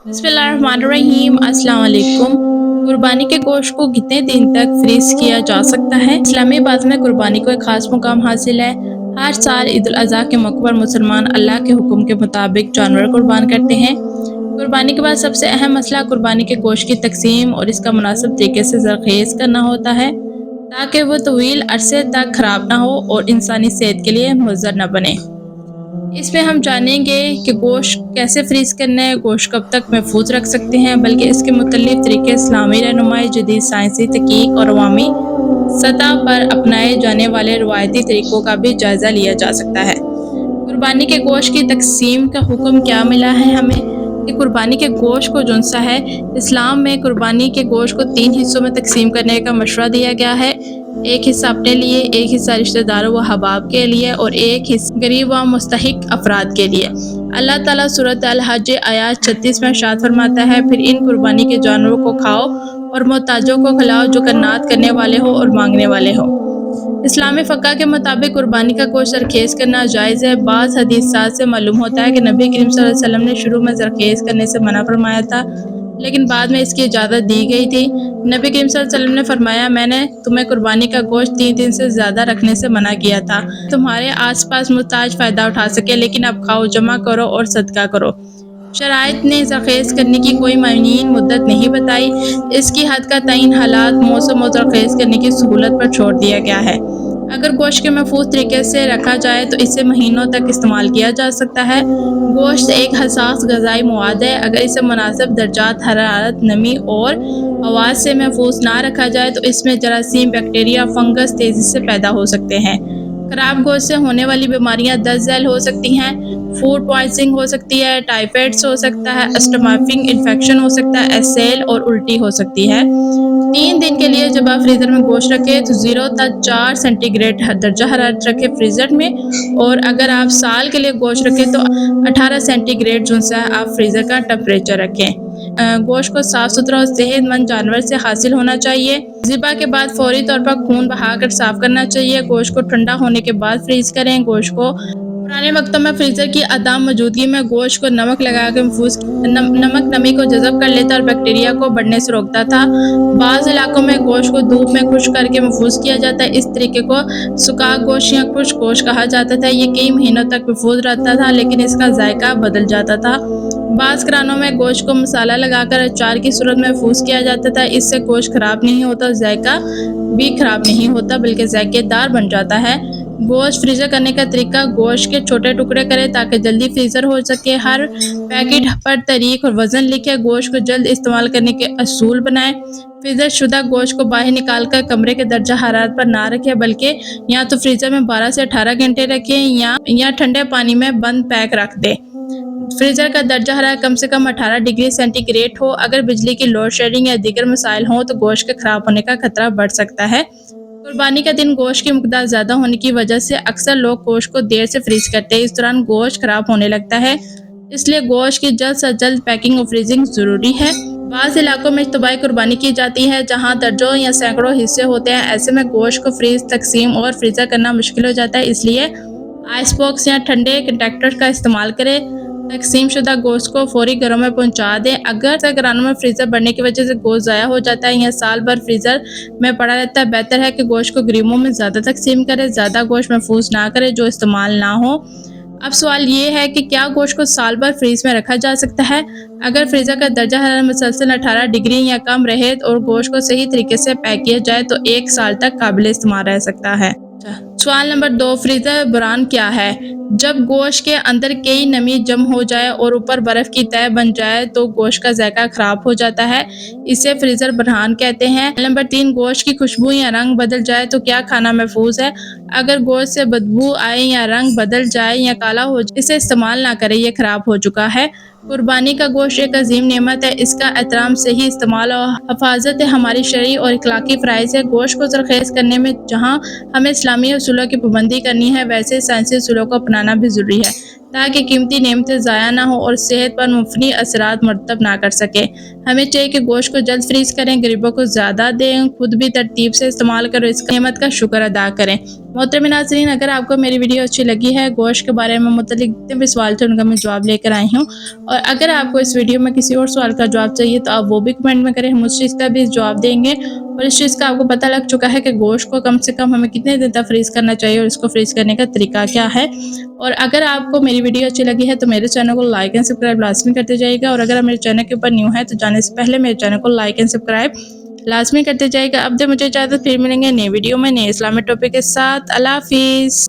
बिस्मिल्लाहिर्रहमानिर्रहीम। अस्सलाम वालेकुम। कुर्बानी के गोश्त को कितने दिन तक फ्रीज किया जा सकता है? इस्लामी बात में कुर्बानी को एक खास मुकाम हासिल है। हर साल ईद उल अज़हा के मौके पर मुसलमान अल्लाह के हुक्म के मुताबिक जानवर कुर्बान करते हैं। कुर्बानी के बाद सबसे अहम मसला कुर्बानी के गोश्त की तकसीम और इसका मुनासिब तरीके से ज़रख़ीज़ करना होता है, ताकि वो तवील अरसे तक ख़राब ना हो और इंसानी सेहत के लिए मुज़र न बने। इसमें हम जानेंगे कि गोश्त कैसे फ्रीज़ करना है, गोश्त कब तक महफूज रख सकते हैं, बल्कि इसके मुख्तलिफ तरीके, इस्लामी रहनुमाई, जदीद साइंसी तहकीक और अवामी सतह पर अपनाए जाने वाले रवायती तरीक़ों का भी जायज़ा लिया जा सकता है। कुर्बानी के गोश्त की तकसीम का हुक्म क्या मिला है हमें कि कुर्बानी के गोश्त को जोनसा है, इस्लाम में कुर्बानी के गोश्त को 3 हिस्सों में तकसीम करने का मशवरा दिया गया है। एक हिस्सा अपने लिए, एक हिस्सा रिश्तेदारों व हबाब के लिए और एक हिस्सा गरीब व मुस्तहिक अफराद के लिए। अल्लाह ताला सूरत अल हज आयत 36 में इरशाद फरमाता है, फिर इन कुर्बानी के जानवरों को खाओ और मोहताजों को खिलाओ जो कन्नात करने वाले हो और मांगने वाले हो। इस्लामी फ़क़्ह के मुताबिक कुर्बानी का गोश्त ज़रख़ीज़ करना जायज़ है। बाज़ हदीसात से मालूम होता है कि नबी करीम सल्लल्लाहु अलैहि वसल्लम ने शुरू में ज़रख़ीज़ करने से मना फरमाया था, लेकिन बाद में इसकी इजाज़त दी गई थी। नबी करीम सल्लल्लाहु अलैहि वसल्लम ने फरमाया, मैंने तुम्हें कुर्बानी का गोश्त 3 दिन से ज़्यादा रखने से मना किया था, तुम्हारे आस-पास मुहताज फ़ायदा उठा सके, लेकिन अब खाओ, जमा करो और सदका करो। शराइत ने ज़रख़ीज़ करने की कोई मुअय्यन मुद्दत नहीं बताई। इसकी हद का तयन हालात, मौसम और ज़रख़ीज़ करने की सहूलत पर छोड़ दिया गया है। अगर गोश्त के महफूज तरीके से रखा जाए तो इसे महीनों तक इस्तेमाल किया जा सकता है। गोश्त एक हसास ग़िज़ाई मवाद है। अगर इसे मुनासिब दर्जात हरारत, नमी और आवाज़ से महफूज ना रखा जाए तो इसमें जरासीम, बैक्टीरिया, फंगस तेज़ी से पैदा हो सकते हैं। खराब गोश्त से होने वाली बीमारियां दस्त झैल हो सकती हैं, फूड पॉइजनिंग हो सकती है, टाइफाइड्स हो सकता है, स्टमक इन्फेक्शन हो सकता है, एसेल और उल्टी हो सकती है। 3 दिन के लिए जब आप फ्रीज़र में गोश्त रखें तो 0 तक 4 सेंटीग्रेड दर्जा हरारत रखें फ्रीज़र में, और अगर आप साल के लिए गोश्त रखें तो 18 सेंटीग्रेड जो सा आप फ्रीज़र का टेम्परेचर रखें। गोश्त को साफ़ सुथरा और सेहतमंद जानवर से हासिल होना चाहिए। ज़िबा के बाद फौरी तौर पर खून बहाकर साफ़ करना चाहिए। गोश्त को ठंडा होने के बाद फ्रीज़ करें। गोश्त को पुराने वक्तों में फ्रीज़र की अदम मौजूदगी में गोश्त को नमक लगा कर महफूज नमक नमी को जज़ब कर लेता और बैक्टीरिया को बढ़ने से रोकता था। बाज़ इलाकों में गोश्त को धूप में खुश्क करके महफूज किया जाता है। इस तरीके को सुखा गोश्त या खुश्क गोश्त कहा जाता था। ये कई महीनों तक महफूज रहता था, लेकिन इसका जायका बदल जाता था। बाज़ घरानों में गोश्त को मसाला लगाकर अचार की सूरत में महफूज किया जाता था। इससे गोश्त ख़राब नहीं होता, जायका भी ख़राब नहीं होता, बल्कि जायकेदार बन जाता है। गोश्त फ्रीज़र करने का तरीका, गोश्त के छोटे टुकड़े करें ताकि जल्दी फ्रीज़र हो सके। हर पैकेट पर तारीख और वज़न लिखें। गोश्त को जल्द इस्तेमाल करने के असूल बनाएं। फ्रीज़र शुदा गोश्त को बाहर निकाल कर कमरे के दर्जा हरारत पर ना रखें, बल्कि या तो फ्रीज़र में 12 से 18 घंटे रखें या ठंडे पानी में बंद पैक रख दें। फ्रीज़र का दर्जा हरारत कम से कम 18 डिग्री सेंटीग्रेड हो। अगर बिजली की लोड शेडिंग या दीगर मसाइल हों तो गोश्त के ख़राब होने का खतरा बढ़ सकता है। कुर्बानी का दिन गोश्त की मकदार ज़्यादा होने की वजह से अक्सर लोग गोश्त को देर से फ्रीज़ करते हैं। इस दौरान गोश्त ख़राब होने लगता है, इसलिए गोश्त की जल्द से जल्द पैकिंग और फ्रीजिंग ज़रूरी है। बाज़ इलाकों में इज्तिमाई कुर्बानी की जाती है, जहाँ दर्जों या सैकड़ों हिस्से होते हैं। ऐसे में गोश्त को फ्रीज़, तकसीम और फ्रीज़र करना मुश्किल हो जाता है, इसलिए आइस बॉक्स या ठंडे कंटेनर का इस्तेमाल करें। तकसीम शुदा गोश्त को फौरी घरों में पहुंचा दें। अगर घरानों में फ्रीज़र बढ़ने की वजह से गोश्त ज़ाया हो जाता है या साल भर फ्रीज़र में पड़ा रहता है, बेहतर है कि गोश्त को गरीबों में ज़्यादा तकसीम करें, ज़्यादा गोश्त महफूज ना करें जो इस्तेमाल ना हो। अब सवाल ये है कि क्या गोश्त को साल भर फ्रीज में रखा जा सकता है? अगर फ्रीज़र का दर्जा हरारत मुसलसल 18 डिग्री या कम रहे और गोश्त को सही तरीके से पैक किया जाए तो 1 साल तक काबिल इस्तेमाल रह सकता है। सवाल नंबर 2, फ्रीज़र बहरान क्या है? जब गोश्त के अंदर कई नमी जम हो जाए और ऊपर बर्फ़ की तह बन जाए तो गोश्त का जायका ख़राब हो जाता है, इसे फ्रीज़र बहरान कहते हैं। नंबर 3, गोश्त की खुशबू या रंग बदल जाए तो क्या खाना महफूज है? अगर गोश्त से बदबू आए या रंग बदल जाए या काला हो जाए, इसे इस्तेमाल ना करें, यह ख़राब हो चुका है। कुर्बानी का गोश्त एक अजीम नेमत है, इसका एहतराम, सही इस्तेमाल और हफाजत हमारी शरई और इखलाकी फ़राइज़ है। गोश्त को ज़रख़ीज़ करने में जहाँ हमें इस्लामी उसूलों की पाबंदी करनी है, वैसे साइंसी उसूलों को अपनाना भी ज़रूरी है। تاکہ قیمتی نعمتیں ضائع نہ ہو اور صحت پر مفنی اثرات مرتب نہ کر سکے۔ ہمیں چاہیے کہ گوشت کو جلد فریز کریں، غریبوں کو زیادہ دیں، خود بھی ترتیب سے استعمال کریں، اس نعمت کا شکر ادا کریں۔ محترم ناظرین، اگر آپ کو میری ویڈیو اچھی لگی ہے، گوشت کے بارے میں متعلق جتنے بھی سوال تھے ان کا میں جواب لے کر آئی ہوں، اور اگر آپ کو اس ویڈیو میں کسی اور سوال کا جواب چاہیے تو آپ وہ بھی کمنٹ میں کریں، ہم اس چیز کا بھی جواب دیں گے۔ اور اس چیز کا آپ کو پتہ لگ چکا ہے کہ گوشت کو کم سے کم ہمیں کتنے دن تک فریز کرنا چاہیے اور اس کو فریز کرنے کا طریقہ کیا ہے۔ اور اگر آپ کو میری ویڈیو اچھی لگی ہے تو میرے چینل کو لائک اینڈ سبسکرائب لازمی کرتے جائے گا، اور اگر آپ میرے چینل کے اوپر نیو ہے تو جانے سے پہلے میرے چینل کو لائک اینڈ سبسکرائب لازمی کرتے جائے گا۔ اب دے مجھے اجازت، پھر ملیں گے نئے ویڈیو میں نئے اسلامی ٹاپک کے ساتھ۔ اللہ حافظ۔